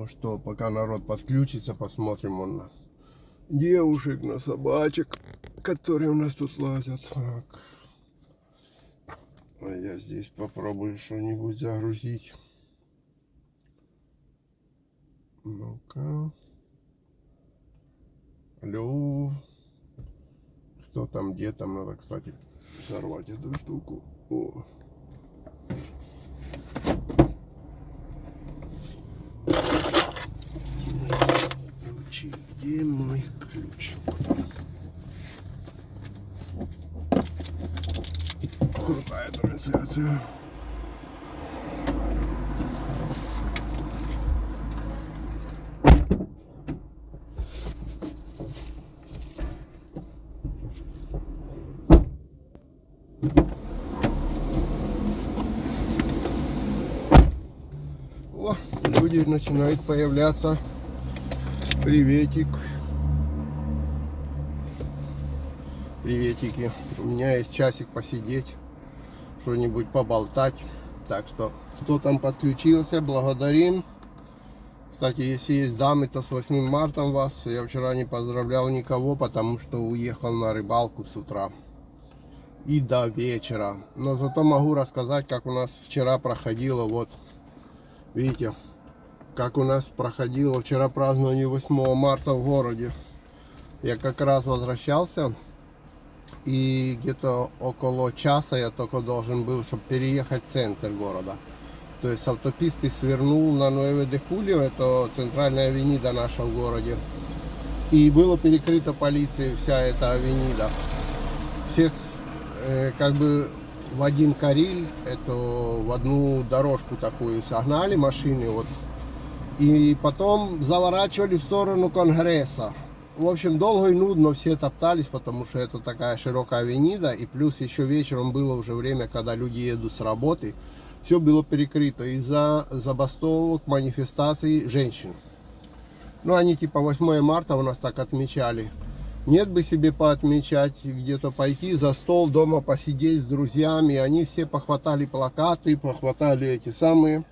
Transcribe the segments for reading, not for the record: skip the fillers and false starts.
Ну что, пока народ подключится, посмотрим он на девушек, на собачек, которые у нас тут лазят. Так. А я здесь попробую что-нибудь загрузить. Ну-ка. Алло. Кто там, где там? Надо, кстати, сорвать эту штуку. О. Ключи. Где мой ключ? Крутая трансляция. О, люди начинают появляться. Приветик. Приветики. У меня есть часик посидеть, что-нибудь поболтать. Так что, кто там подключился, благодарим. Кстати, если есть дамы, то с 8 марта вас. Я вчера не поздравлял никого, потому что уехал на рыбалку с утра и до вечера. Но зато могу рассказать, как у нас вчера проходило. Вот, видите, как у нас проходило вчера празднование 8 марта в городе. Я как раз возвращался, и где-то около часа я только должен был, чтобы переехать в центр города. То есть с автописты свернул на 9 де Хулио, это центральная авенида наша в городе. И было перекрыто полицией вся эта авенида. Всех как бы в один кариль, это в одну дорожку такую согнали машины. Вот. И потом заворачивали в сторону Конгресса. В общем, долго и нудно все топтались, потому что это такая широкая авенида. И плюс еще вечером было уже время, когда люди едут с работы. Все было перекрыто из-за забастовок, манифестаций женщин. Ну, они типа 8 марта у нас так отмечали. Нет бы себе поотмечать, где-то пойти за стол, дома посидеть с друзьями. Они все похватали плакаты, похватали эти самые.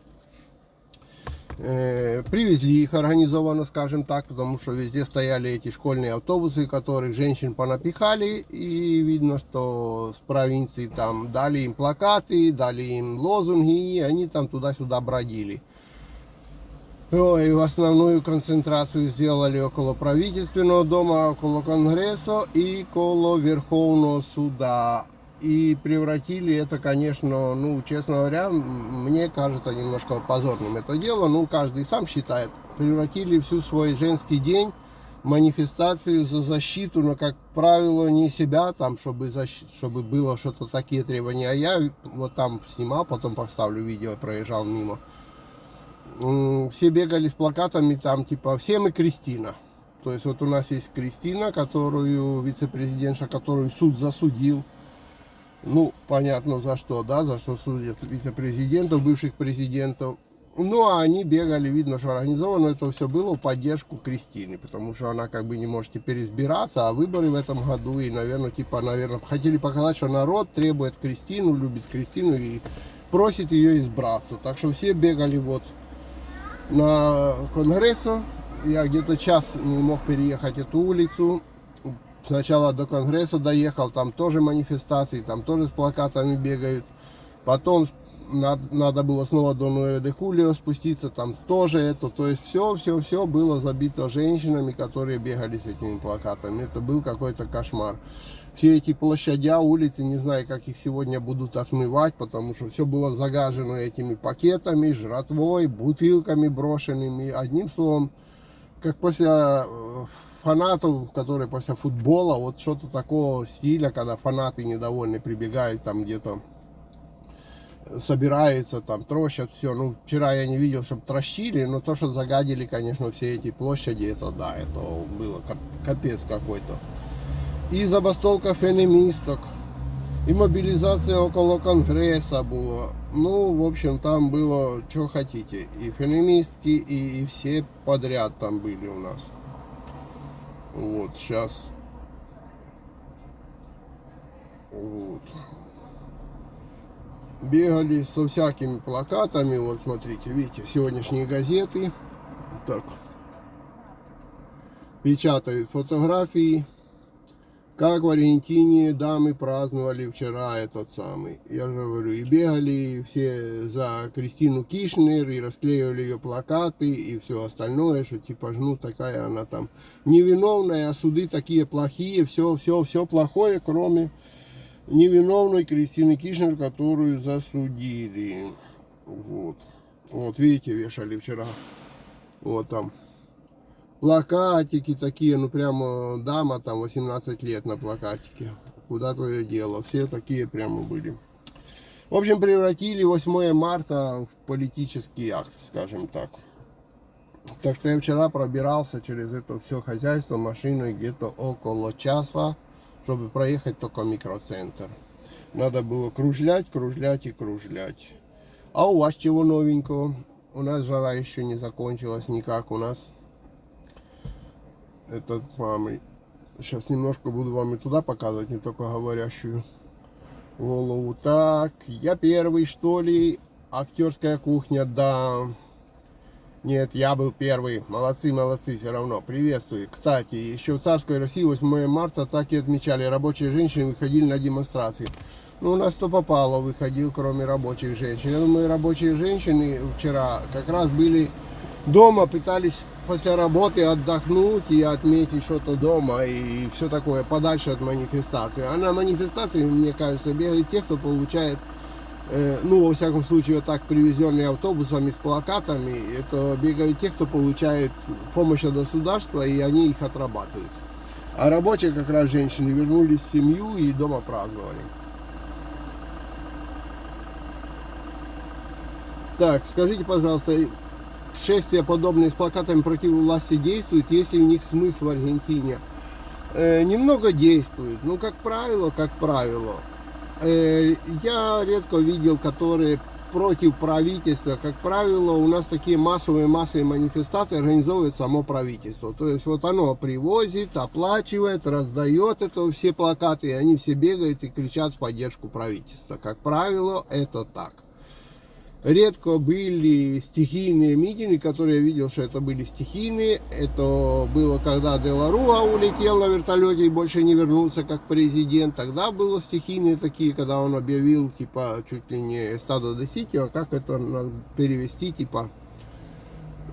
Привезли их организованно, скажем так, потому что везде стояли эти школьные автобусы, которых женщин понапихали, и видно, что с провинции там дали им плакаты, дали им лозунги, и они там туда-сюда бродили. И в основную концентрацию сделали около правительственного дома, около Конгресса и около Верховного суда. И превратили это, конечно, ну, честно говоря, мне кажется немножко позорным это дело. Ну, каждый сам считает. Превратили всю свой женский день в манифестацию за защиту, но, как правило, не себя, там, чтобы было что-то такие требования. А я вот там снимал, потом поставлю видео, проезжал мимо. Все бегали с плакатами, там, типа, все мы Кристина. То есть, вот у нас есть Кристина, которую, вице-президентша, которую суд засудил. Ну, понятно за что, да, за что судят вице-президентов, бывших президентов. Ну, а они бегали, видно, что организовано это все было в поддержку Кристины, потому что она как бы не может теперь избираться, а выборы в этом году, и, наверное, хотели показать, что народ требует Кристину, любит Кристину и просит ее избраться. Так что все бегали вот на Конгрессу. Я где-то час не мог переехать эту улицу. Сначала до Конгресса доехал, там тоже манифестации, там тоже с плакатами бегают. Потом надо было снова до 9 де Хулио спуститься, там тоже это. То есть все было забито женщинами, которые бегали с этими плакатами. Это был какой-то кошмар. Все эти площадя, улицы, не знаю, как их сегодня будут отмывать, потому что все было загажено этими пакетами, жратвой, бутылками брошенными. Одним словом, как после фанатов, которые после футбола, вот что-то такого стиля, когда фанаты недовольны прибегают там где-то, собираются, там трощат все. Ну, вчера я не видел, чтобы трощили, но то, что загадили, конечно, все эти площади, это да, это было капец какой-то. И забастовка феминисток, и мобилизация около Конгресса была. Ну, в общем, там было, что хотите, и феминистки, и все подряд там были у нас. Вот, сейчас. Вот. Бегали со всякими плакатами. Вот, смотрите, видите, сегодняшние газеты. Так. Печатают фотографии, как в Аргентине дамы праздновали вчера этот самый. Я же говорю, и бегали все за Кристину Кишнер, и расклеивали ее плакаты, и все остальное, что типа, ну такая она там невиновная, а суды такие плохие, все плохое, кроме невиновной Кристины Кишнер, которую засудили. Вот. Вот, видите, вешали вчера. Вот там. Плакатики такие, ну прямо дама там 18 лет на плакатике. Куда твое дело? Все такие прямо были. В общем, превратили 8 марта в политический акт, скажем так. Так что я вчера пробирался через это все хозяйство машиной где-то около часа, чтобы проехать только микроцентр. Надо было кружлять. А у вас чего новенького? У нас жара еще не закончилась никак. У нас этот самый... Сейчас немножко буду вам и туда показывать, не только говорящую голову. Так, я первый, что ли? Актерская кухня, да. Нет, я был первый. Молодцы, все равно. Приветствую. Кстати, еще в царской России 8 марта так и отмечали. Рабочие женщины выходили на демонстрации. Ну, у нас то попало, выходил, кроме рабочих женщин. Я думаю, рабочие женщины вчера как раз были дома, пытались после работы отдохнуть и отметить что-то дома и все такое, подальше от манифестации. А на манифестации, мне кажется, бегают те, кто получает, ну, во всяком случае, вот так привезенные автобусами с плакатами, это бегают те, кто получает помощь от государства, и они их отрабатывают. А рабочие, как раз женщины, вернулись в семью и дома праздновали. Так, скажите, пожалуйста, шествия подобные с плакатами против власти действуют, есть ли у них смысл в Аргентине? Немного действуют, ну как правило. Я редко видел, которые против правительства. Как правило, у нас такие массовые манифестации организовывает само правительство. То есть вот оно привозит, оплачивает, раздает это все плакаты, и они все бегают и кричат в поддержку правительства. Как правило, это так. Редко были стихийные митинги, которые я видел, что это были стихийные. Это было, когда Де ла Руа улетел на вертолете и больше не вернулся как президент. Тогда было стихийные такие, когда он объявил, типа, чуть ли не стадо де ситио, как это перевести, типа,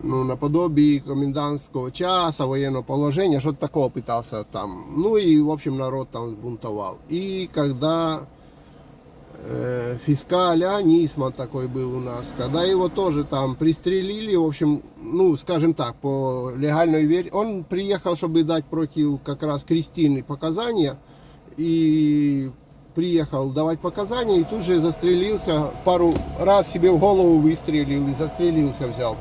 ну, наподобие комендантского часа, военного положения, что-то такого пытался там. Ну и, в общем, народ там сбунтовал. И когда... Фискаля Нисман такой был у нас, когда его тоже там пристрелили, в общем, ну, скажем так, по легальной вере, он приехал, чтобы дать против как раз Кристины показания, и приехал давать показания, и тут же застрелился, пару раз себе в голову выстрелил и застрелился, взял.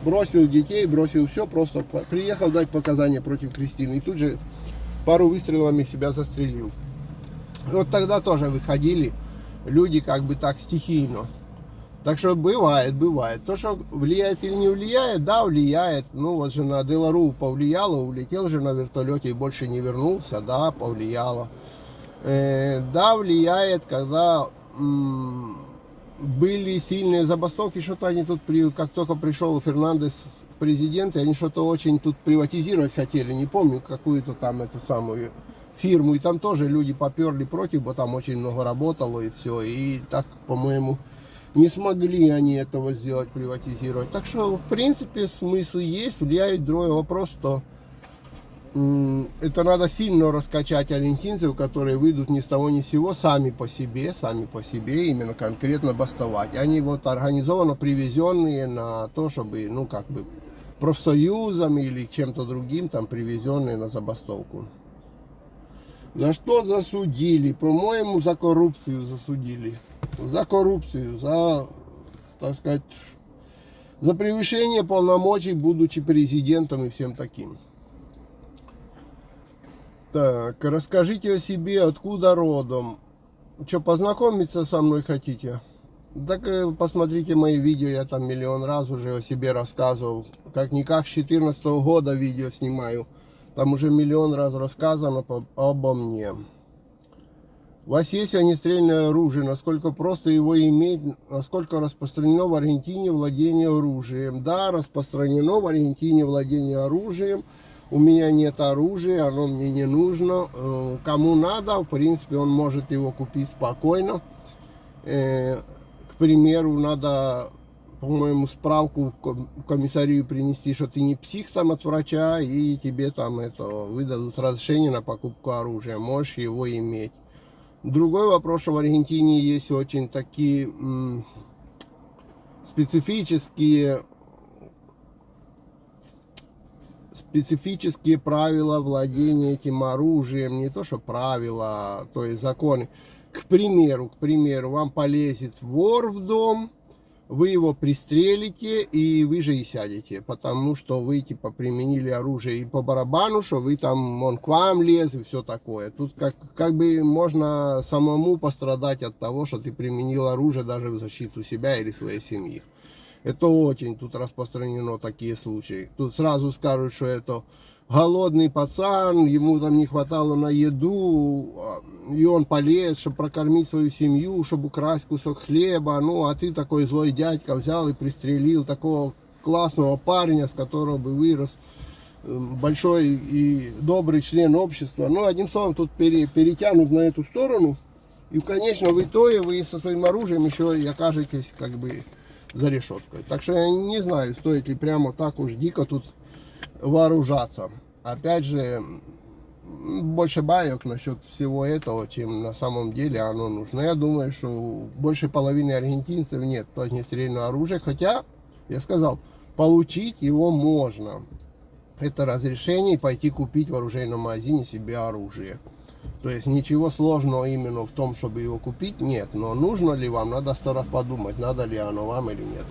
Бросил детей, бросил все, просто приехал дать показания против Кристины, и тут же пару выстрелами себя застрелил. Вот тогда тоже выходили люди как бы так стихийно. Так что бывает. То, что влияет или не влияет, да, влияет. Ну вот же на Де ла Руа повлияло, улетел же на вертолете и больше не вернулся, да, повлияло. Да, влияет, когда были сильные забастовки, что-то они тут, как только пришел Фернандес в президенты, они что-то очень тут приватизировать хотели, не помню, какую-то там эту самую фирму, и там тоже люди поперли против, бо там очень много работало и все, и так, по-моему, не смогли они этого сделать, приватизировать. Так что, в принципе, смысл есть, влияет. Другой вопрос, что это надо сильно раскачать аргентинцев, которые выйдут ни с того ни с сего, сами по себе, именно конкретно бастовать. Они вот организованно привезенные на то, чтобы, ну, как бы, профсоюзами или чем-то другим, там, привезенные на забастовку. За что засудили? По-моему, за коррупцию засудили. За коррупцию, за, так сказать, за превышение полномочий, будучи президентом и всем таким. Так, расскажите о себе, откуда родом. Что, познакомиться со мной хотите? Так посмотрите мои видео, я там миллион раз уже о себе рассказывал. Как-никак с 2014 года видео снимаю. Там уже миллион раз рассказано обо мне. У вас есть огнестрельное оружие, насколько просто его иметь, насколько распространено в Аргентине владение оружием. Да, распространено в Аргентине владение оружием. У меня нет оружия, оно мне не нужно. Кому надо, в принципе, он может его купить спокойно. К примеру, надо, по-моему, справку в комиссарию принести, что ты не псих там от врача, и тебе там это выдадут разрешение на покупку оружия. Можешь его иметь. Другой вопрос, что в Аргентине есть очень такие специфические правила владения этим оружием. Не то, что правила, то есть законы. К примеру, вам полезет вор в дом, вы его пристрелите, и вы же и сядете, потому что вы типа применили оружие и по барабану, что вы там, он к вам лез и все такое. Тут как бы можно самому пострадать от того, что ты применил оружие даже в защиту себя или своей семьи. Это очень тут распространено такие случаи. Тут сразу скажут, что это голодный пацан, ему там не хватало на еду, и он полез, чтобы прокормить свою семью, чтобы украсть кусок хлеба. Ну, а ты такой злой дядька взял и пристрелил такого классного парня, с которого бы вырос большой и добрый член общества. Ну, одним словом, тут перетянут на эту сторону. И, конечно, в итоге вы со своим оружием еще и окажетесь как бы за решеткой. Так что я не знаю, стоит ли прямо так уж дико тут вооружаться. Опять же, больше баек насчет всего этого, чем на самом деле оно нужно. Я думаю, что больше половины аргентинцев нет огнестрельного оружия, хотя, я сказал, получить его можно. Это разрешение пойти купить в оружейном магазине себе оружие. То есть ничего сложного именно в том, чтобы его купить, нет. Но нужно ли вам, надо 100 раз подумать, надо ли оно вам или нет.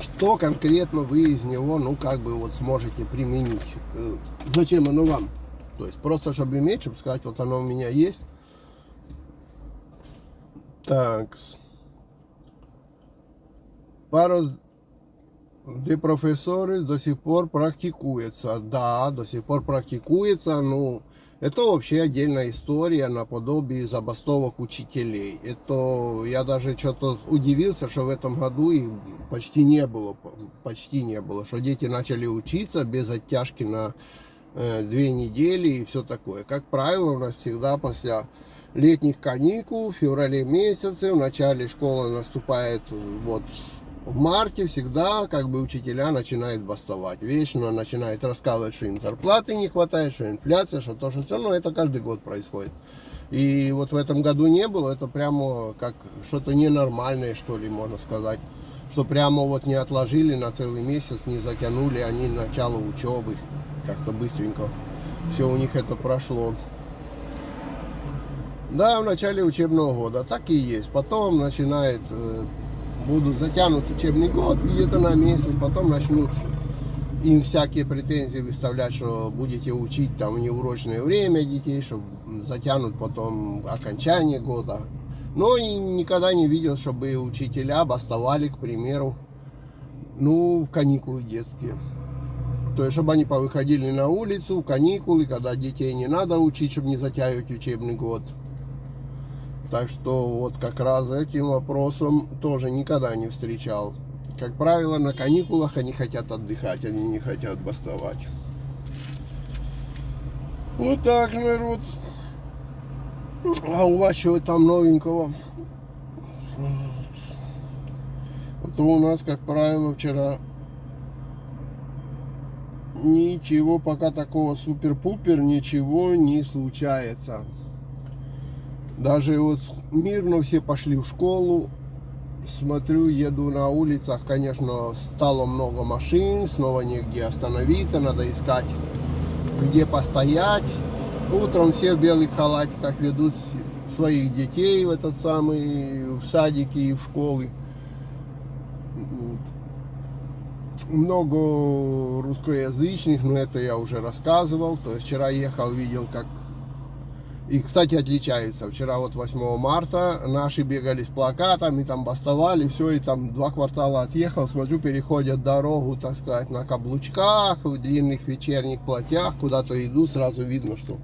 Что конкретно вы из него, ну, как бы вот сможете применить. Зачем оно вам? То есть просто, чтобы иметь, чтобы сказать, вот оно у меня есть. Так. Де профессоры до сих пор практикуется. Да, до сих пор практикуется. Ну, это вообще отдельная история наподобие забастовок учителей. Это я даже что-то удивился, что в этом году их почти не было. Почти не было. Что дети начали учиться без оттяжки на 2 недели и все такое. Как правило, у нас всегда после летних каникул, в феврале месяце, в начале школы наступает вот в марте, всегда как бы учителя начинают бастовать. Вечно начинают рассказывать, что им зарплаты не хватает, что инфляция, что то, что все. Но это каждый год происходит. И вот в этом году не было. Это прямо как что-то ненормальное, что ли, можно сказать. Что прямо вот не отложили на целый месяц, не затянули они начало учебы. Как-то быстренько все у них это прошло. Да, в начале учебного года так и есть. Потом начинает... будут затянут учебный год где-то на месяц, потом начнут им всякие претензии выставлять, что будете учить там в неурочное время детей, что затянут потом окончание года. Но и никогда не видел, чтобы учителя бастовали, к примеру, ну, в каникулы детские. То есть, чтобы они повыходили на улицу, каникулы, когда детей не надо учить, чтобы не затягивать учебный год. Так что вот как раз этим вопросом тоже никогда не встречал. Как правило, на каникулах они хотят отдыхать, они не хотят бастовать. Вот так, народ. А у вас что там новенького? А то у нас, как правило, вчера ничего пока такого супер-пупер, ничего не случается. Даже вот мирно все пошли в школу. Смотрю, еду на улицах, конечно, стало много машин, снова негде остановиться, надо искать, где постоять. Утром все в белых халатиках ведут своих детей в этот самый, в садики и в школы. Много русскоязычных, но это я уже рассказывал. То есть вчера ехал, видел, как... И, кстати, отличаются. Вчера вот 8 марта наши бегали с плакатами, там бастовали, все, и там 2 квартала отъехал, смотрю, переходят дорогу, так сказать, на каблучках, в длинных вечерних платьях, куда-то идут, сразу видно, что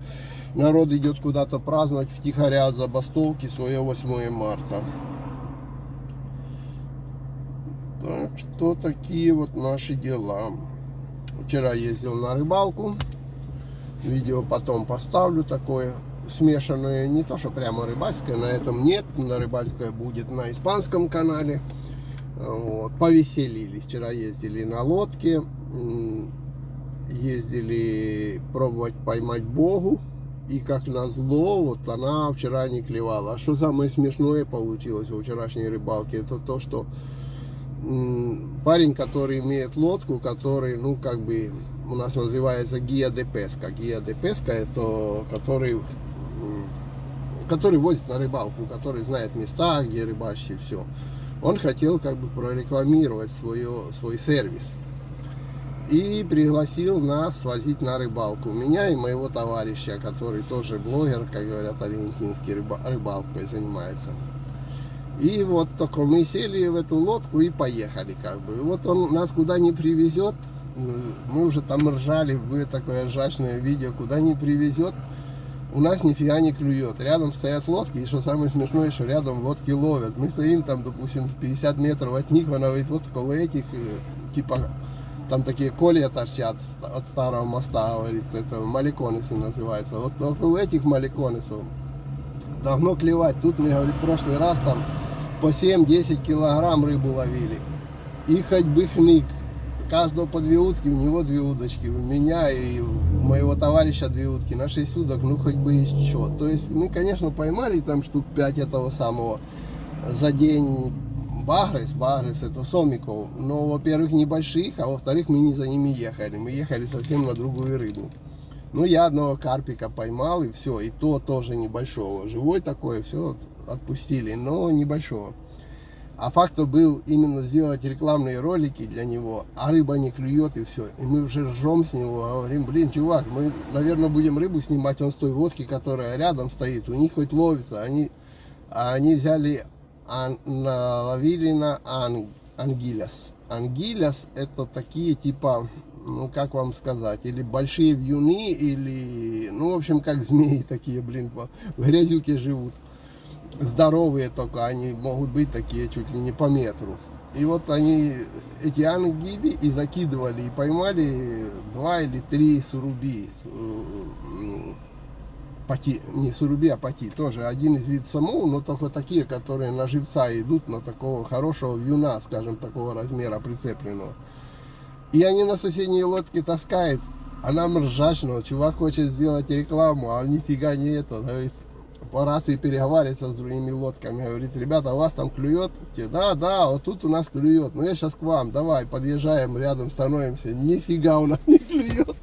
народ идет куда-то праздновать втихаря забастовки свое 8 марта. Так что такие вот наши дела. Вчера ездил на рыбалку. Видео потом поставлю такое смешанное, не то что прямо рыбальское, на этом нет, на рыбальское будет на испанском канале. Вот. Повеселились. Вчера ездили на лодке, ездили пробовать поймать богу, и как назло, вот она вчера не клевала. А что самое смешное получилось во вчерашней рыбалке, это то, что парень, который имеет лодку, который, ну, как бы, у нас называется гия де песка. Гия де песка, это который возит на рыбалку, который знает места, где рыбачить, все. Он хотел как бы прорекламировать свой сервис. И пригласил нас свозить на рыбалку. Меня и моего товарища, который тоже блогер, как говорят, аргентинский, рыбалкой занимается. И вот только мы сели в эту лодку и поехали как бы. И вот он нас куда не привезет, мы уже там ржали, вы такое ржачное видео, куда не привезет, у нас нифига не клюет. Рядом стоят лодки, и что самое смешное, что рядом лодки ловят. Мы стоим там, допустим, 50 метров от них, она говорит, вот около этих, типа, там такие колья торчат от старого моста, говорит, это маликонесы называется. Вот около этих маликонесов давно клевать. Тут мы, говорит, в прошлый раз там по 7-10 килограмм рыбу ловили. И хоть бы хнык. Каждого по 2 утки, у него 2 удочки, у меня и у моего товарища 2 утки, на 6 удок, ну хоть бы еще. То есть мы, конечно, поймали там штук 5 этого самого за день багрес это сомиков, но, во-первых, небольших, а во-вторых, мы не за ними ехали, мы ехали совсем на другую рыбу. Ну, я одного карпика поймал, и все, и то тоже небольшого, живой такой, все, отпустили, но небольшого. А факт был именно сделать рекламные ролики для него, а рыба не клюет, и все. И мы уже ржем с него, говорим, блин, чувак, мы, наверное, будем рыбу снимать, он с той лодки, которая рядом стоит, у них хоть ловится. Они взяли, наловили на ангиляс. Ангиляс это такие типа, ну как вам сказать, или большие вьюны, или, ну в общем, как змеи такие, блин, в грязюке живут. Здоровые только, они могут быть такие чуть ли не по метру. И вот они эти ангиби и закидывали, и поймали 2 или 3 суруби. Пати, не суруби, а пати. Тоже один из вид саму, но только такие, которые на живца идут, на такого хорошего вьюна, скажем, такого размера прицепленного. И они на соседней лодке таскают, а нам ржачно, чувак хочет сделать рекламу, а нифига не это, говорит, по рации переговаривается с другими лодками, говорит, ребята, у вас там клюет? Те, да, вот тут у нас клюет, ну я сейчас к вам, давай, подъезжаем, рядом становимся, нифига у нас не клюет.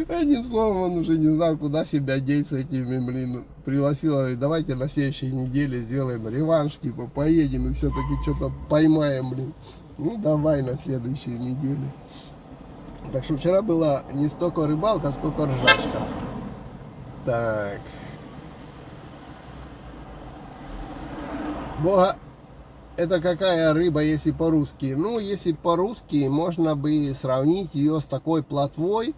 Одним словом, он уже не знал, куда себя деть с этими, блин, пригласил, говорит, давайте на следующей неделе сделаем реванш, типа, поедем и все-таки что-то поймаем, блин. Ну, давай на следующей неделе. Так что вчера была не столько рыбалка, сколько ржачка. Так. Бога, это какая рыба, если по-русски? Ну, если по-русски, можно бы сравнить ее с такой плотвой,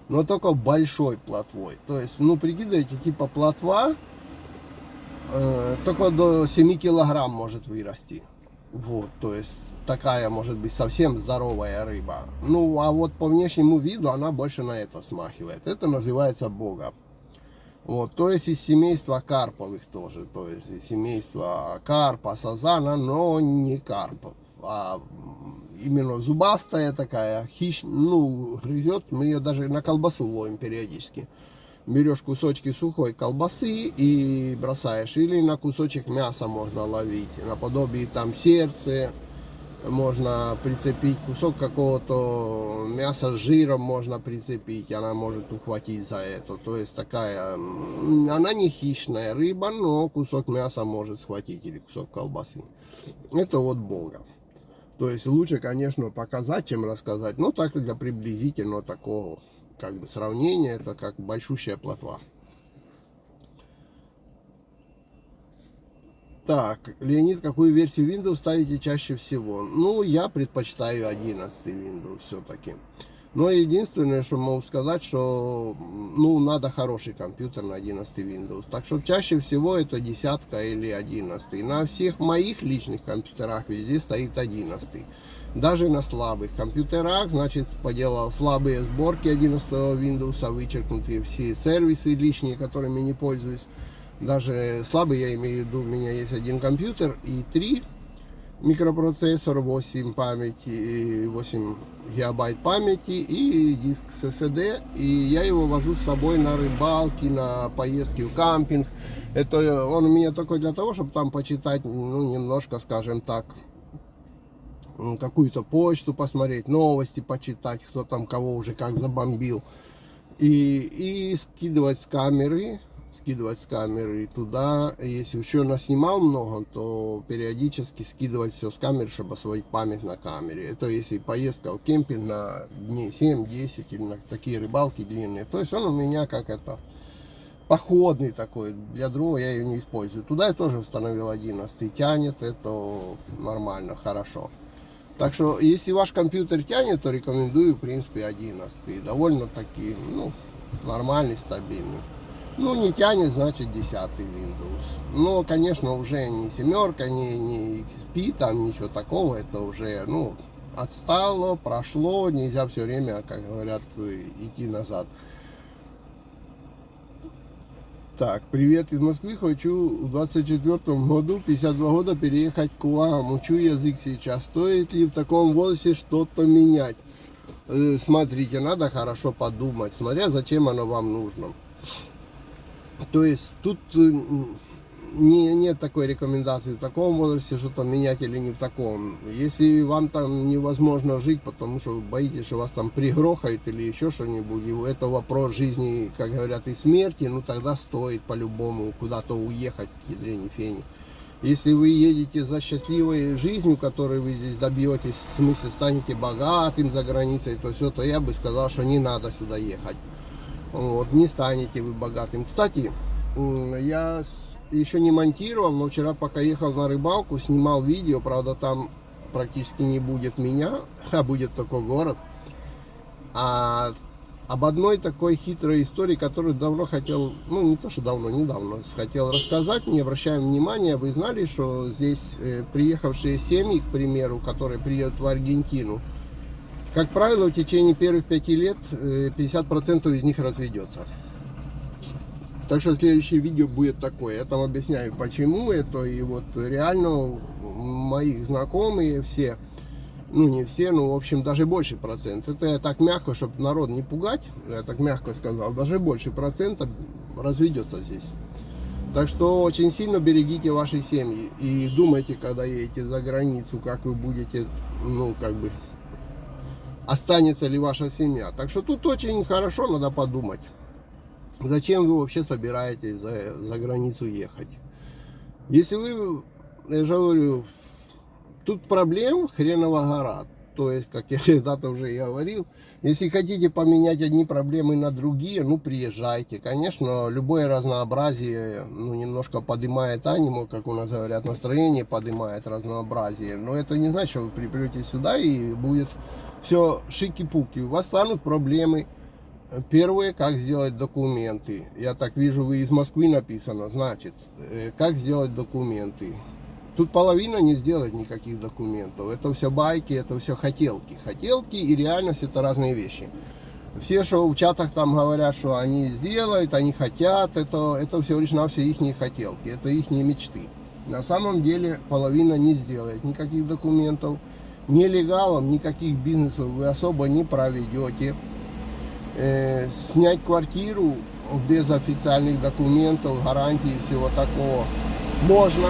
но только большой плотвой. То есть, ну, прикидывайте, типа плотва, только до 7 килограмм может вырасти. Вот, то есть, такая может быть совсем здоровая рыба. Ну, а вот по внешнему виду она больше на это смахивает. Это называется бога. Вот, то есть из семейства карповых тоже, то есть из семейства карпа, сазана, но не карпов, а именно зубастая такая, ну, грызет, мы ее даже на колбасу ловим периодически. Берешь кусочки сухой колбасы и бросаешь, или на кусочек мяса можно ловить, наподобие там сердце. Можно прицепить кусок какого-то мяса с жиром, можно прицепить, она может ухватить за это. То есть такая, она не хищная рыба, но кусок мяса может схватить или кусок колбасы. Это вот бога. То есть лучше, конечно, показать, чем рассказать. Но так для приблизительного такого как бы сравнения, это как большущая плотва. Так, Леонид, какую версию Windows ставите чаще всего? Ну, я предпочитаю 11 Windows все-таки. Но единственное, что могу сказать, что ну, надо хороший компьютер на 11 Windows. Так что чаще всего это 10 или 11. На всех моих личных компьютерах везде стоит 11. Даже на слабых компьютерах, значит, поделал слабые сборки 11 Windows, вычеркнутые все сервисы лишние, которыми не пользуюсь. Даже слабый, я имею в виду, у меня есть один компьютер и 3 микропроцессор, 8 памяти, 8 гигабайт памяти и диск с SSD. И я его вожу с собой на рыбалки, на поездки в кампинг. Это он у меня только для того, чтобы там почитать, ну, немножко, скажем так, какую-то почту посмотреть, новости почитать, кто там кого уже как забомбил. И скидывать с камеры туда. Если еще наснимал много, то периодически скидывать все с камеры, чтобы освоить память на камере. Это если поездка в кемпинг на дней 7-10 или на такие рыбалки длинные. То есть он у меня как это походный такой, для другого я ее не использую. Туда я тоже установил 11, тянет, это нормально, хорошо. Так что, если ваш компьютер тянет, то рекомендую, в принципе, 11. Довольно-таки, ну, нормальный, стабильный. Ну, не тянет, значит, 10 Windows. Но, конечно, уже не семерка, не XP, там ничего такого. Это уже, ну, отстало, прошло. Нельзя все время, как говорят, идти назад. Так, привет из Москвы. Хочу в 24-м году, 52 года, переехать к вам. Учу язык сейчас. Стоит ли в таком возрасте что-то менять? Смотрите, надо хорошо подумать, смотря зачем оно вам нужно. То есть тут нет такой рекомендации в таком возрасте что-то менять или не в таком. Если вам там невозможно жить, потому что вы боитесь, что вас там пригрохает или еще что-нибудь, и это вопрос жизни, как говорят, и смерти, ну тогда стоит по-любому куда-то уехать к ядрене фени. Если вы едете за счастливой жизнью, которой вы здесь добьетесь, в смысле станете богатым за границей, то все, то я бы сказал, что не надо сюда ехать. Вот, не станете вы богатым. Кстати, я еще не монтировал, но вчера, пока ехал на рыбалку, снимал видео. Правда, там практически не будет меня, а будет только город. Об одной такой хитрой истории, которую давно хотел, ну не то что давно, недавно хотел рассказать, не обращаем внимания. Вы знали, что здесь приехавшие семьи, к примеру, которые приедут в Аргентину, как правило, в течение первых 5 лет 50% из них разведется. Так что следующее видео будет такое. Я там объясняю, почему это. И вот реально моих знакомые все, ну не все, но в общем даже больше процент. Это я так мягко, чтобы народ не пугать, я так мягко сказал, даже больше процента разведется здесь. Так что очень сильно берегите ваши семьи. И думайте, когда едете за границу, как вы будете, ну как бы, останется ли ваша семья. Так что тут очень хорошо надо подумать, зачем вы вообще собираетесь за границу ехать. Если вы, я же говорю, тут проблем хренова гора. То есть, как я когда-то уже и говорил, если хотите поменять одни проблемы на другие, ну приезжайте. Конечно, любое разнообразие, ну, немножко поднимает аниму, как у нас говорят, настроение поднимает разнообразие. Но это не значит, что вы припрете сюда и будет все шики-пуки. У вас станут проблемы. Первое, как сделать документы. Я так вижу, вы из Москвы написано. Значит, как сделать документы. Тут половина не сделает никаких документов. Это все байки, это все хотелки. Хотелки и реальность — это разные вещи. Все, что в чатах там говорят, что они сделают, они хотят, это всего лишь навсего их хотелки, это их мечты. На самом деле половина не сделает никаких документов. Нелегалом никаких бизнесов вы особо не проведете. Снять квартиру без официальных документов, гарантий и всего такого можно.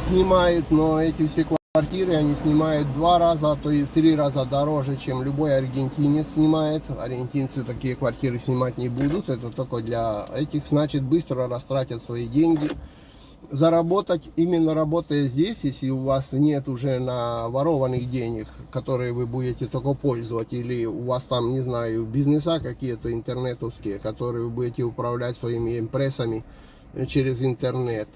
Снимают, но эти все квартиры они снимают 2 раза, а то и в 3 раза дороже, чем любой аргентинец снимает. Аргентинцы такие квартиры снимать не будут, это только для этих, значит, быстро растратят свои деньги. Заработать, именно работая здесь, если у вас нет уже наворованных денег, которые вы будете только пользовать, или у вас там, не знаю, бизнеса какие-то интернетовские, которые вы будете управлять своими импрессами через интернет,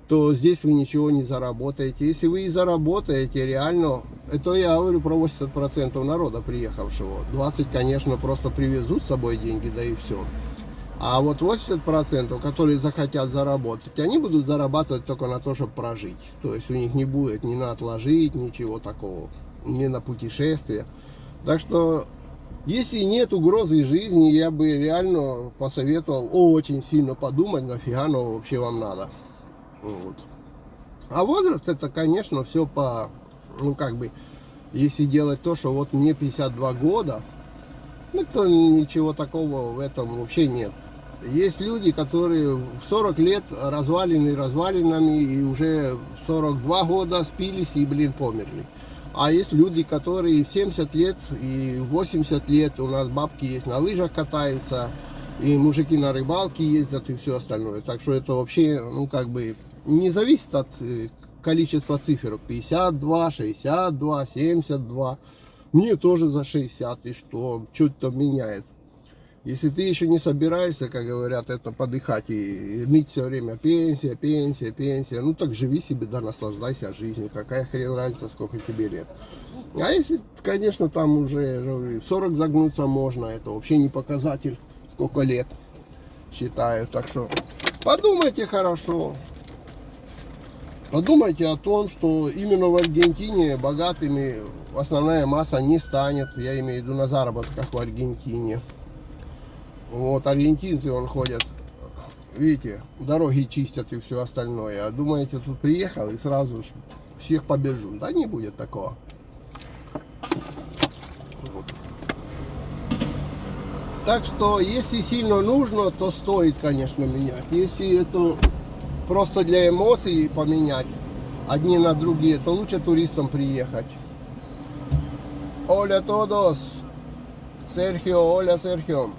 то здесь вы ничего не заработаете. Если вы и заработаете, реально, это я говорю про 80% народа приехавшего. 20, конечно, просто привезут с собой деньги, да и все. А вот 80%, которые захотят заработать, они будут зарабатывать только на то, чтобы прожить. То есть у них не будет ни на отложить, ничего такого, ни на путешествие. Так что, если нет угрозы жизни, я бы реально посоветовал очень сильно подумать, нафига оно вообще вам надо. Вот. А возраст это, конечно, все по, ну как бы, если делать то, что вот мне 52 года, это ничего такого в этом вообще нет. Есть люди, которые в 40 лет развалены развалинами и уже в 42 года спились и, померли. А есть люди, которые в 70 лет и 80 лет, у нас бабки есть, на лыжах катаются, и мужики на рыбалке ездят и все остальное. Так что это вообще, ну как бы, не зависит от количества цифр. 52, 62, 72. Мне тоже за 60. И что? Что-то меняет. Если ты еще не собираешься, как говорят, это подыхать и ныть все время пенсия, пенсия, пенсия, ну так живи себе, да, наслаждайся жизнью. Какая хрен разница, сколько тебе лет. А если, конечно, там уже в 40 загнуться можно, это вообще не показатель, сколько лет, считаю. Так что подумайте хорошо. Подумайте о том, что именно в Аргентине богатыми основная масса не станет. Я имею в виду на заработках в Аргентине. Вот аргентинцы вон ходят, видите, дороги чистят и все остальное. А думаете, тут приехал и сразу ж всех побежу. Да не будет такого. Так что, если сильно нужно, то стоит, конечно, менять. Если это просто для эмоций поменять одни на другие, то лучше туристам приехать. Оля Тодос, Серхио, Оля Серхио.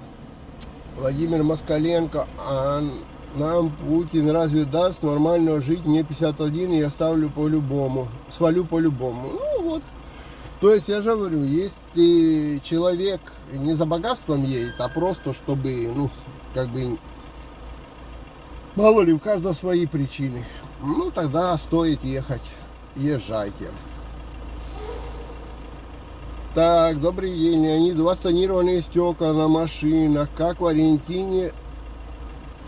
Владимир Москаленко, а нам Путин разве даст нормально жить? Мне 51, и я ставлю по-любому, свалю по-любому. Ну вот. То есть я же говорю, если человек не за богатством едет, а просто чтобы, ну, как бы, мало ли, у каждого свои причины, ну тогда стоит ехать, езжайте. Так, добрый день, Леонид. У вас тонированные стекла на машинах. Как в Аргентине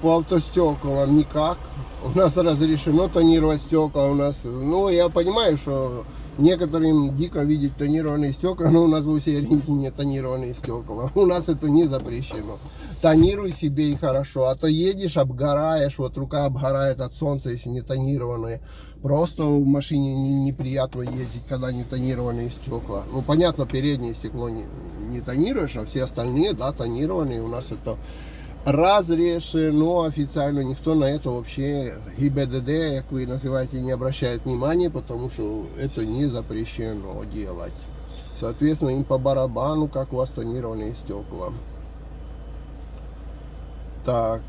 по автостеклам? Никак. У нас разрешено тонировать стекла. У нас, ну, я понимаю, что некоторым дико видеть тонированные стекла, но у нас во всей Аргентине тонированные стекла. У нас это не запрещено. Тонируй себе и хорошо. А то едешь, обгораешь, вот рука обгорает от солнца, если не тонированные. Просто в машине неприятно ездить, когда не тонированные стекла. Ну, понятно, переднее стекло не тонируешь, а все остальные, да, тонированные. У нас это разрешено официально. Никто на это вообще, ГИБДД, как вы называете, не обращает внимания, потому что это не запрещено делать. Соответственно, им по барабану, как у вас тонированные стекла. Так.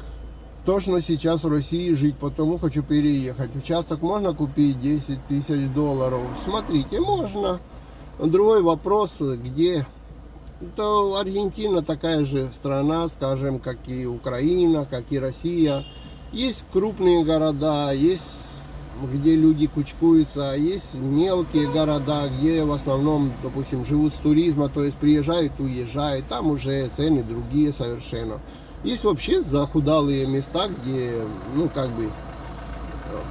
Точно сейчас в России жить, потому хочу переехать. Участок можно купить 10 тысяч долларов? Смотрите, можно. Другой вопрос, где? Это Аргентина такая же страна, скажем, как и Украина, как и Россия. Есть крупные города, есть где люди кучкуются, есть мелкие города, где в основном, допустим, живут с туризма, то есть приезжают, уезжают, там уже цены другие совершенно. Есть вообще захудалые места, где, ну, как бы,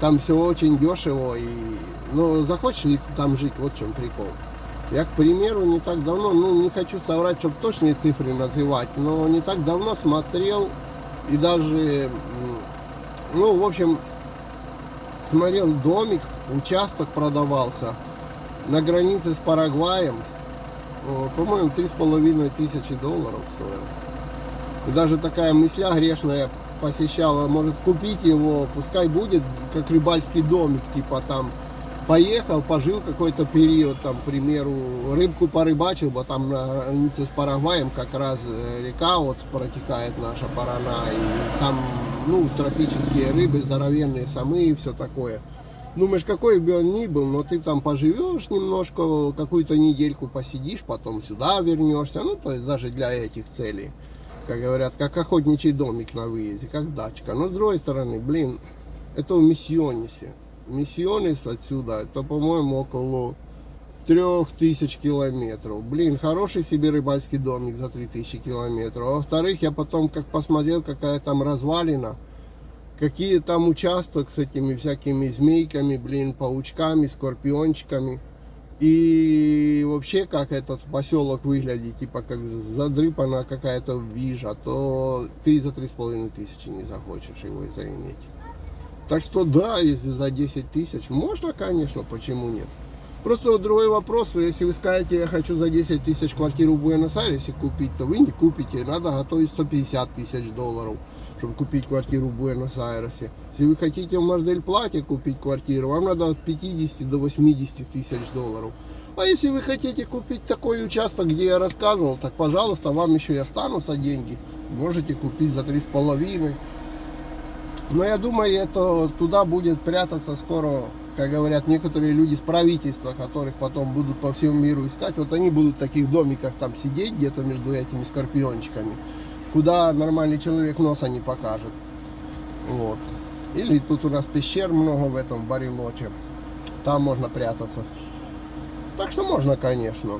там все очень дешево, и, но захочешь ли ты там жить, вот в чем прикол. Я, к примеру, не так давно, ну, не хочу соврать, чтобы точные цифры называть, но не так давно смотрел и даже, ну, в общем, смотрел домик, участок продавался на границе с Парагваем, по-моему, 3500 долларов стоил. И даже такая мысля грешная посещала, может купить его, пускай будет как рыбальский домик, типа там поехал, пожил какой-то период, там, к примеру, рыбку порыбачил, bo там на границе с Парагваем как раз река вот протекает наша Парана, и там, ну, тропические рыбы, здоровенные самы и все такое. Думаешь, какой бы он ни был, но ты там поживешь немножко, какую-то недельку посидишь, потом сюда вернешься, ну, то есть даже для этих целей. Как говорят, как охотничий домик на выезде, как дачка. Но с другой стороны, блин, Это в Миссионесе. Миссионес отсюда, это, по-моему, около 3000 километров. Блин, хороший себе рыбальский домик за 3000 километров. А во-вторых, я потом как посмотрел, какая там развалина, какие там участок с этими всякими змейками, блин, паучками, скорпиончиками. И вообще, как этот поселок выглядит, типа как задрыпана какая-то вижа, то ты за 3500 не захочешь его заиметь. Так что да, если за 10 тысяч, можно, конечно, почему нет. Просто вот другой вопрос, если вы скажете, я хочу за 10 тысяч квартиру в Буэнос-Айресе купить, то вы не купите, надо готовить 150 тысяч долларов, чтобы купить квартиру в Буэнос-Айресе. Если вы хотите в Мар-дель-Плате купить квартиру, вам надо от 50 до 80 тысяч долларов. А если вы хотите купить такой участок, где я рассказывал, так, пожалуйста, вам еще и останутся деньги. Можете купить за 3,5. Но я думаю, это туда будет прятаться скоро, как говорят некоторые люди с правительства, которых потом будут по всему миру искать. Вот они будут в таких домиках там сидеть где-то между этими скорпиончиками, куда нормальный человек носа не покажет. Вот. Или тут у нас пещер много в этом Барилоче. Там можно прятаться. Так что можно, конечно.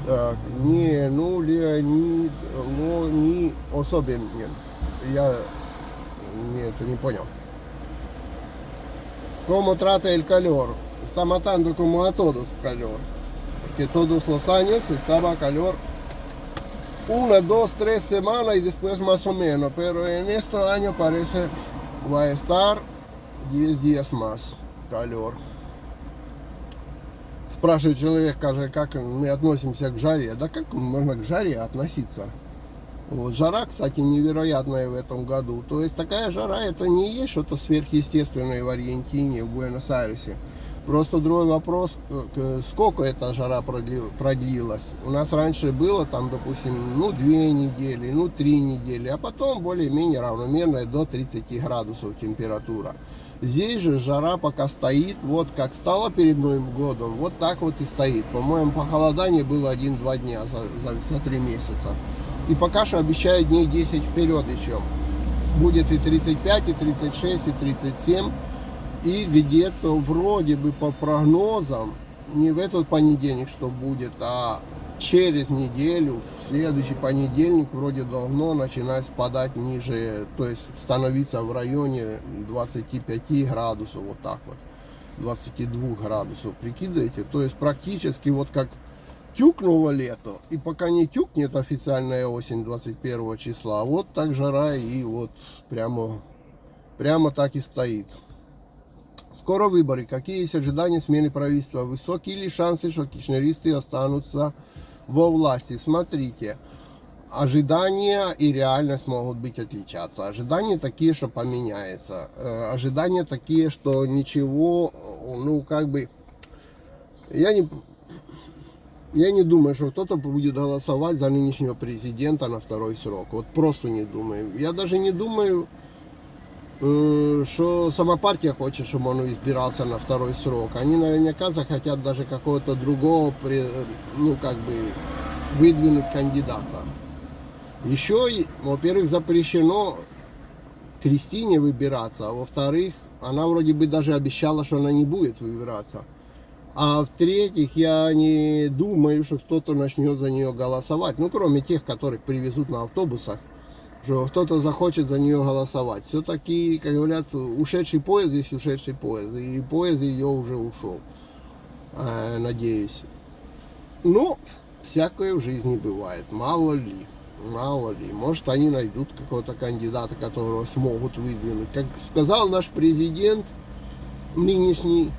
Так, не, ну, Леонид, но не особенно. Я не понял. Como trata el calor? Está matando como a todos calor. Porque todos los años estaba calor 1, 2, 3 semanas y después más o menos. Pero en este año parece va a estar 10 días más calor. Спрашивает человек, как мы относимся к жаре. Да как можно к жаре относиться? Вот, жара, кстати, невероятная в этом году. То есть такая жара, это не есть что-то сверхъестественное в Аргентине, в Буэнос-Айресе. Просто другой вопрос, сколько эта жара продлилась. У нас раньше было там, допустим, 2 недели, 3 недели, а потом более-менее равномерная до 30 градусов температура. Здесь же жара пока стоит, вот как стало перед Новым годом, вот так вот и стоит. По-моему, похолодание было 1-2 дня за 3 месяца. И пока что обещают дней 10 вперед еще. Будет и 35, и 36, и 37. И где-то вроде бы по прогнозам, не в этот понедельник, что будет, а через неделю, в следующий понедельник, вроде должно начинать спадать ниже, то есть становиться в районе 25 градусов, вот так вот, 22 градусов, прикидываете? То есть практически вот как тюкнуло лето, и пока не тюкнет официальная осень 21 числа, вот так жара и вот прямо так и стоит. Скоро выборы. Какие есть ожидания смены правительства? Высокие ли шансы, что кишнеристы останутся во власти? Смотрите, ожидания и реальность могут быть отличаться. Ожидания такие, что поменяется. Ожидания такие, что ничего, я не думаю, что кто-то будет голосовать за нынешнего президента на второй срок. Вот просто не думаю. Я даже не думаю, что сама партия хочет, чтобы он избирался на второй срок. Они наверняка захотят даже какого-то другого, выдвинуть кандидата. Еще, во-первых, запрещено Кристине выбираться, а во-вторых, она вроде бы даже обещала, что она не будет выбираться. А в-третьих, я не думаю, что кто-то начнет за нее голосовать. Ну, кроме тех, которых привезут на автобусах, что кто-то захочет за нее голосовать. Все-таки, как говорят, ушедший поезд есть ушедший поезд. И поезд ее уже ушел. Надеюсь. Но всякое в жизни бывает. Мало ли. Может, они найдут какого-то кандидата, которого смогут выдвинуть. Как сказал наш президент нынешний,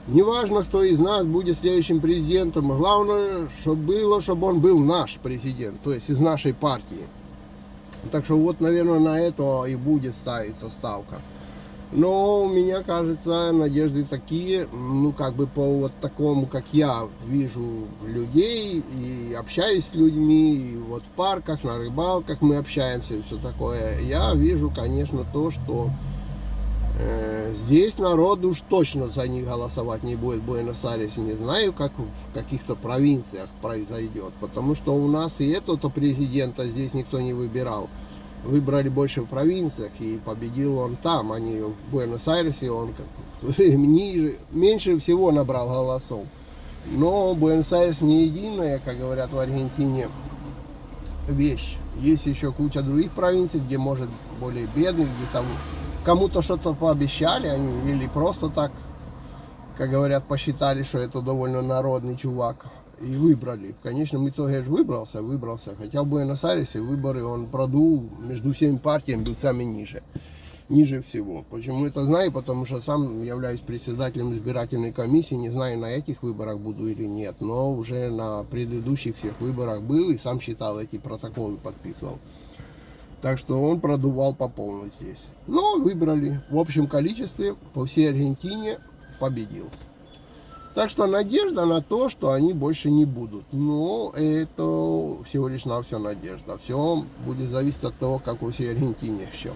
неважно, кто из нас будет следующим президентом, главное, чтобы он был наш президент, то есть из нашей партии. Так что вот, наверное, на это и будет ставиться ставка. Но у меня, кажется, надежды такие, по вот такому, как я вижу людей и общаюсь с людьми, и вот в парках, на рыбалках мы общаемся и все такое. Я вижу, конечно, то, что Здесь народ уж точно за них голосовать не будет в Буэнос-Айресе. Не знаю, как в каких-то провинциях произойдет. Потому что у нас и этого президента здесь никто не выбирал. Выбрали больше в провинциях, и победил он там, а не в Буэнос-Айресе. Он меньше всего набрал голосов. Но Буэнос-Айрес не единая, как говорят в Аргентине, вещь. Есть еще куча других провинций, где, может, более бедных, где там кому-то что-то пообещали, они или просто так, как говорят, посчитали, что это довольно народный чувак, и выбрали. В конечном итоге же выбрался, хотя в Буэнос-Айресе выборы он продул между всеми партиями, был самый ниже всего. Почему это знаю? Потому что сам являюсь председателем избирательной комиссии, не знаю, на этих выборах буду или нет, но уже на предыдущих всех выборах был и сам считал эти протоколы, подписывал. Так что он продувал по полной здесь. Но выбрали в общем количестве, по всей Аргентине победил. Так что надежда на то, что они больше не будут. Но это всего лишь навсего надежда. Все будет зависеть от того, как во всей Аргентине еще.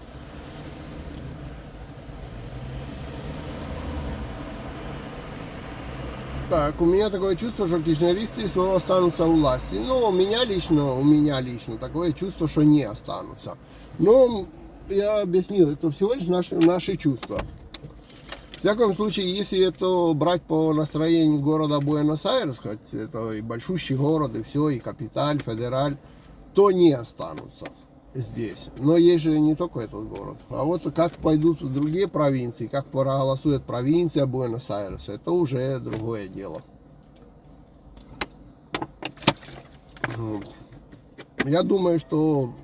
Так, у меня такое чувство, что кишнеристы снова останутся у власти. Но у меня лично такое чувство, что не останутся. Но я объяснил, это всего лишь наши чувства. В всяком случае, если это брать по настроению города Буэнос-Айрес, хоть это и большущий город, и все, и капиталь, федераль, то не останутся здесь. Но есть же не только этот город. А вот как пойдут другие провинции, как проголосует провинция Буэнос-Айрес, это уже другое дело. Я думаю, что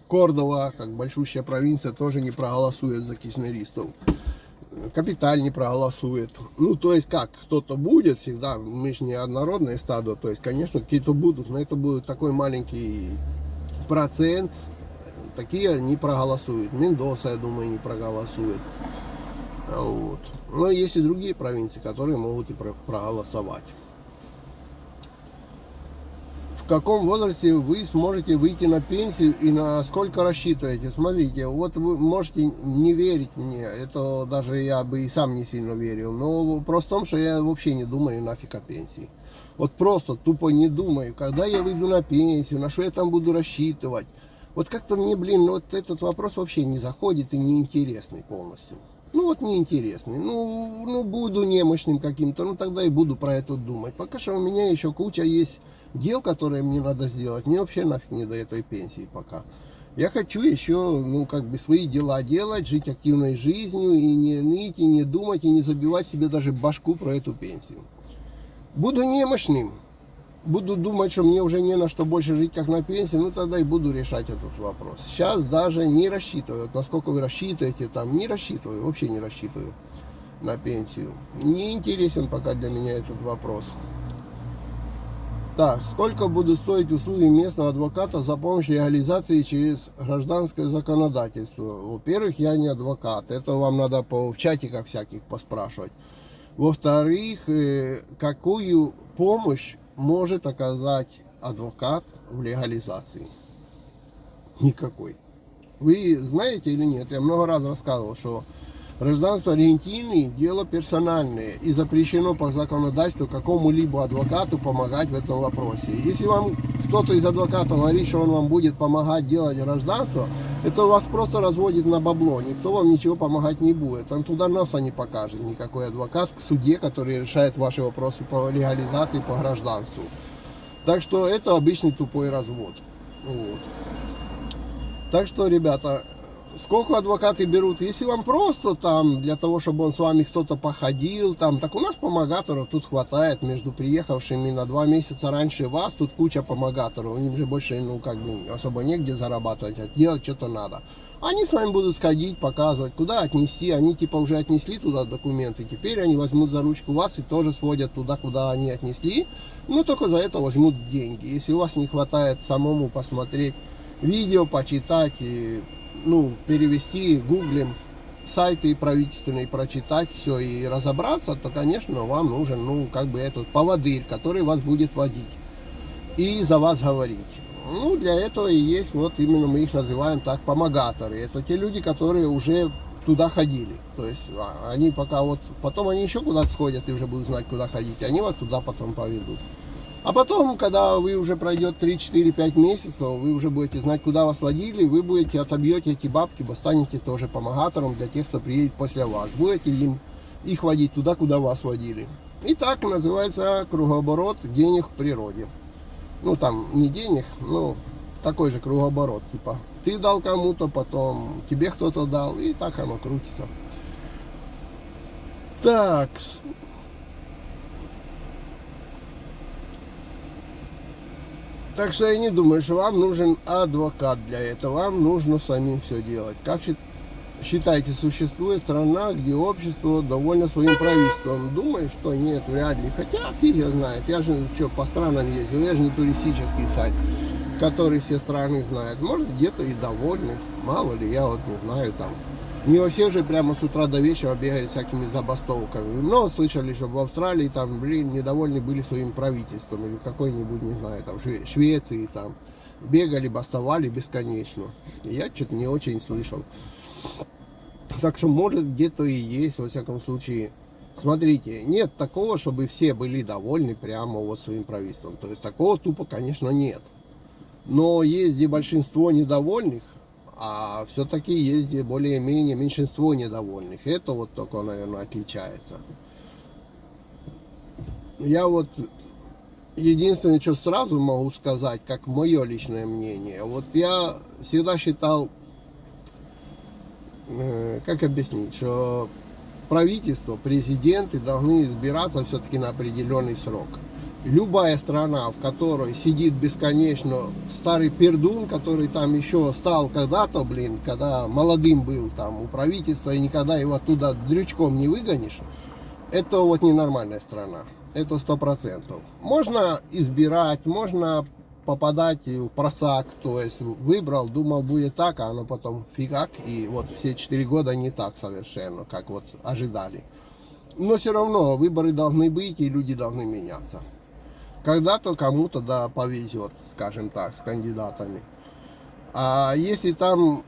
Кордова, как большущая провинция, тоже не проголосует за кишнеристов. Капиталь не проголосует. Ну, то есть как, кто-то будет всегда, мы же не однородное стадо, то есть, конечно, какие-то будут, но это будет такой маленький процент. Такие не проголосуют. Мендоса, я думаю, не проголосует. Вот. Но есть и другие провинции, которые могут и проголосовать. В каком возрасте вы сможете выйти на пенсию и на сколько рассчитываете? Смотрите, вот вы можете не верить мне, это даже я бы и сам не сильно верил, но вопрос в том, что я вообще не думаю нафиг о пенсии. Вот просто тупо не думаю, когда я выйду на пенсию, на что я там буду рассчитывать. Вот как-то мне, вот этот вопрос вообще не заходит и неинтересный полностью. Ну вот неинтересный. Ну буду немощным каким-то, ну тогда и буду про это думать. Пока что у меня еще куча есть дел, которые мне надо сделать. Мне вообще нафиг не до этой пенсии пока. Я хочу еще, свои дела делать, жить активной жизнью и не ныть, и не думать, и не забивать себе даже башку про эту пенсию. Буду немощным. Буду думать, что мне уже не на что больше жить, как на пенсии, ну тогда и буду решать этот вопрос. Сейчас даже не рассчитываю, насколько вы рассчитываете, там не рассчитываю, вообще не рассчитываю на пенсию. Не интересен пока для меня этот вопрос. Так, сколько будут стоить услуги местного адвоката за помощь легализации через гражданское законодательство? Во-первых, я не адвокат, это вам надо в чатиках всяких поспрашивать. Во-вторых, какую помощь может оказать адвокат в легализации? Никакой. Вы знаете или нет, я много раз рассказывал, что гражданство Аргентины дело персональное и запрещено по законодательству какому-либо адвокату помогать в этом вопросе. Если вам кто-то из адвокатов говорит, что он вам будет помогать делать гражданство, это вас просто разводит на бабло, никто вам ничего помогать не будет. Он туда носа не покажет никакой адвокат к суде, который решает ваши вопросы по легализации, по гражданству. Так что это обычный тупой развод. Вот. Так что, ребята, сколько адвокаты берут? Если вам просто там, для того, чтобы он с вами кто-то походил, там, так у нас помогаторов тут хватает, между приехавшими на 2 месяца раньше вас, тут куча помогаторов, им же больше, особо негде зарабатывать, а делать что-то надо. Они с вами будут ходить, показывать, куда отнести, они типа уже отнесли туда документы, теперь они возьмут за ручку вас и тоже сводят туда, куда они отнесли, но только за это возьмут деньги. Если у вас не хватает самому посмотреть видео, почитать и перевести гуглем сайты правительственные, прочитать все и разобраться, то, конечно, вам нужен, этот поводырь, который вас будет водить и за вас говорить. Для этого и есть, вот именно мы их называем так, помогаторы. Это те люди, которые уже туда ходили. То есть они пока вот, потом они еще куда-то сходят и уже будут знать, куда ходить, они вас туда потом поведут. А потом, когда вы уже пройдет 3, 4, 5 месяцев, вы уже будете знать, куда вас водили, вы будете отобьете эти бабки, вы станете тоже помогатором для тех, кто приедет после вас. Будете их водить туда, куда вас водили. И так называется кругооборот денег в природе. Ну там не денег, но такой же кругооборот. Типа ты дал кому-то, потом тебе кто-то дал, и так оно крутится. Так. Так что я не думаю, что вам нужен адвокат для этого. Вам нужно самим все делать. Как считаете, существует страна, где общество довольно своим правительством? Думаю, что нет, вряд ли. Хотя, фиг его знает. Я же что, по странам ездил. Я же не туристический сайт, который все страны знают. Может, где-то и довольны. Мало ли, я вот не знаю там. Не во всех же прямо с утра до вечера бегали всякими забастовками. Много слышали, что в Австралии там, недовольны были своим правительством. Или какой-нибудь, не знаю, там, Швеции там. Бегали, бастовали бесконечно. Я что-то не очень слышал. Так что, может, где-то и есть, во всяком случае. Смотрите, нет такого, чтобы все были довольны прямо вот своим правительством. То есть, такого тупо, конечно, нет. Но есть и большинство недовольных, а все-таки есть и более-менее меньшинство недовольных. Это вот только, наверное, отличается. Я вот единственное, что сразу могу сказать, как мое личное мнение. Вот я всегда считал, как объяснить, что правительство, президенты должны избираться все-таки на определенный срок. Любая страна, в которой сидит бесконечно старый пердун, который там еще стал когда-то, когда молодым был там у правительства, и никогда его оттуда дрючком не выгонишь, это вот ненормальная страна. Это 100%. Можно избирать, можно попадать в просак, то есть выбрал, думал будет так, а оно потом фигак, и вот все 4 года не так совершенно, как вот ожидали. Но все равно выборы должны быть, и люди должны меняться. Когда-то кому-то да повезет, скажем так, с кандидатами. А если там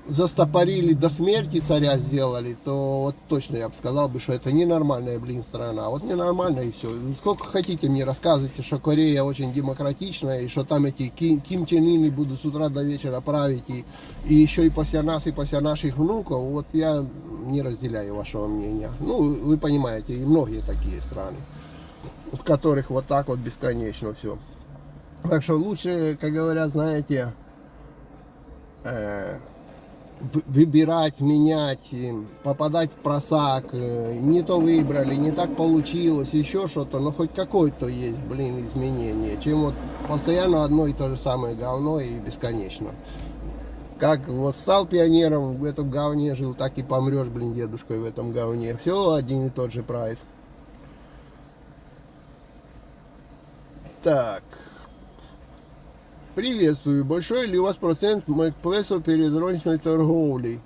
застопорили до смерти царя сделали, то вот точно я бы сказал, что это ненормальная, страна. Вот ненормальная и все. Сколько хотите мне рассказывайте, что Корея очень демократичная, и что там эти Ким Чен Ыны будут с утра до вечера править, и еще и после нас, и после наших внуков. Вот я не разделяю вашего мнения. Ну, вы понимаете, и многие такие страны, в которых вот так вот бесконечно все. Так что лучше, как говорят, знаете, выбирать, менять, попадать в просак, не то выбрали, не так получилось, еще что-то, но хоть какое-то есть, изменение, чем вот постоянно одно и то же самое говно и бесконечно. Как вот стал пионером, в этом говне жил, так и помрешь, дедушкой в этом говне. Все один и тот же прайд. Так. Приветствую. Большой ли у вас процент маркетплейсов перед розничной торговлей?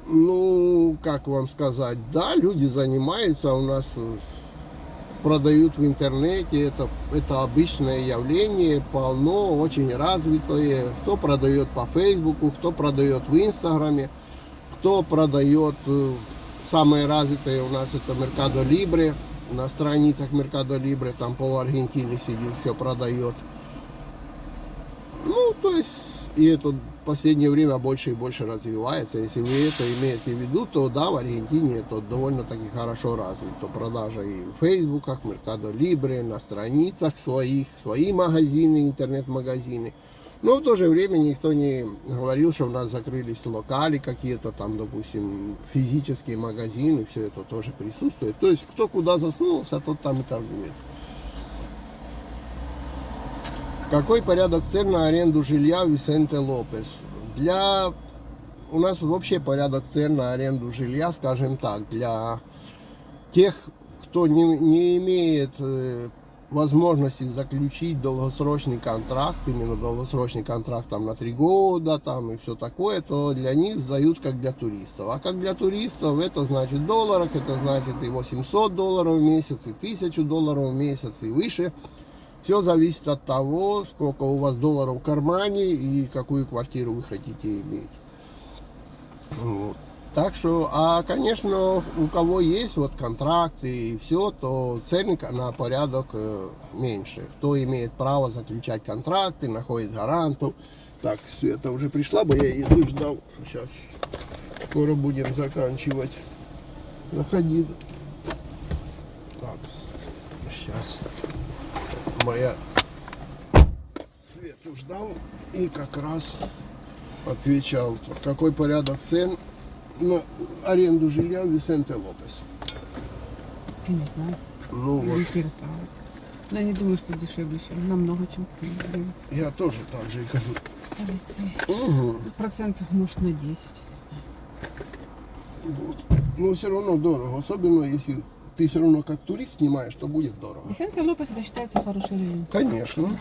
Ну, как вам сказать, да, люди занимаются, у нас продают в интернете, это обычное явление, полно, очень развитое. Кто продает по Фейсбуку, кто продает в Инстаграме, кто продает, самое развитое у нас это Mercado Libre. На страницах Mercado Libre там пол Аргентины сидит, все продает. Ну, то есть, и это в последнее время больше и больше развивается. Если вы это имеете в виду, то да, в Аргентине это довольно-таки хорошо развито. Продажа и в Фейсбуках, Mercado Libre, на страницах свои магазины, интернет-магазины. Но в то же время никто не говорил, что у нас закрылись локали какие-то там, допустим, физические магазины, все это тоже присутствует. То есть кто куда засунулся, тот там и торгует. Какой порядок цен на аренду жилья в Висенте Лопес? У нас вообще порядок цен на аренду жилья, скажем так, для тех, кто не имеет возможности заключить долгосрочный контракт, именно долгосрочный контракт там на 3 года там и все такое, то для них сдают как для туристов. А как для туристов это значит в долларах, это значит и $800 в месяц, и $1000 в месяц, и выше. Все зависит от того, сколько у вас долларов в кармане и какую квартиру вы хотите иметь. Вот. Так что, конечно, у кого есть вот контракты и все, то ценник на порядок меньше. Кто имеет право заключать контракты, находит гаранту. Так, Света уже пришла, бы я ее ждал. Сейчас скоро будем заканчивать. Заходи. Так, сейчас моя Свету ждал и как раз отвечал, какой порядок цен на аренду жилья в Висенте Лопес. Я не знаю, Ну не вот, интересовало. Но я не думаю, что дешевле, чем намного, чем в Киеве. я тоже так же и кажу. Столицы. Угу. Процентов, может, на 10. Вот. Но все равно дорого, особенно если ты все равно как турист снимаешь, то будет дорого. Висенте Лопес это считается хороший район. Конечно,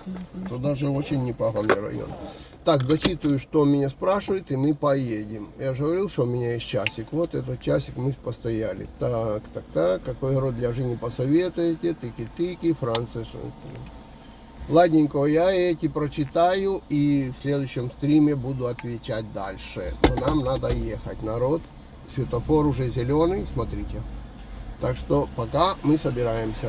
то даже очень непоганый район. Так, дочитываю, что меня спрашивают, и мы поедем. Я же говорил, что у меня есть часик. Вот этот часик мы постояли. Так, какой город для жизни посоветуете? Тыки-тыки, Франция. Ладненько, я эти прочитаю и в следующем стриме буду отвечать дальше. Но нам надо ехать, народ. Светофор уже зеленый, смотрите. Так что пока мы собираемся.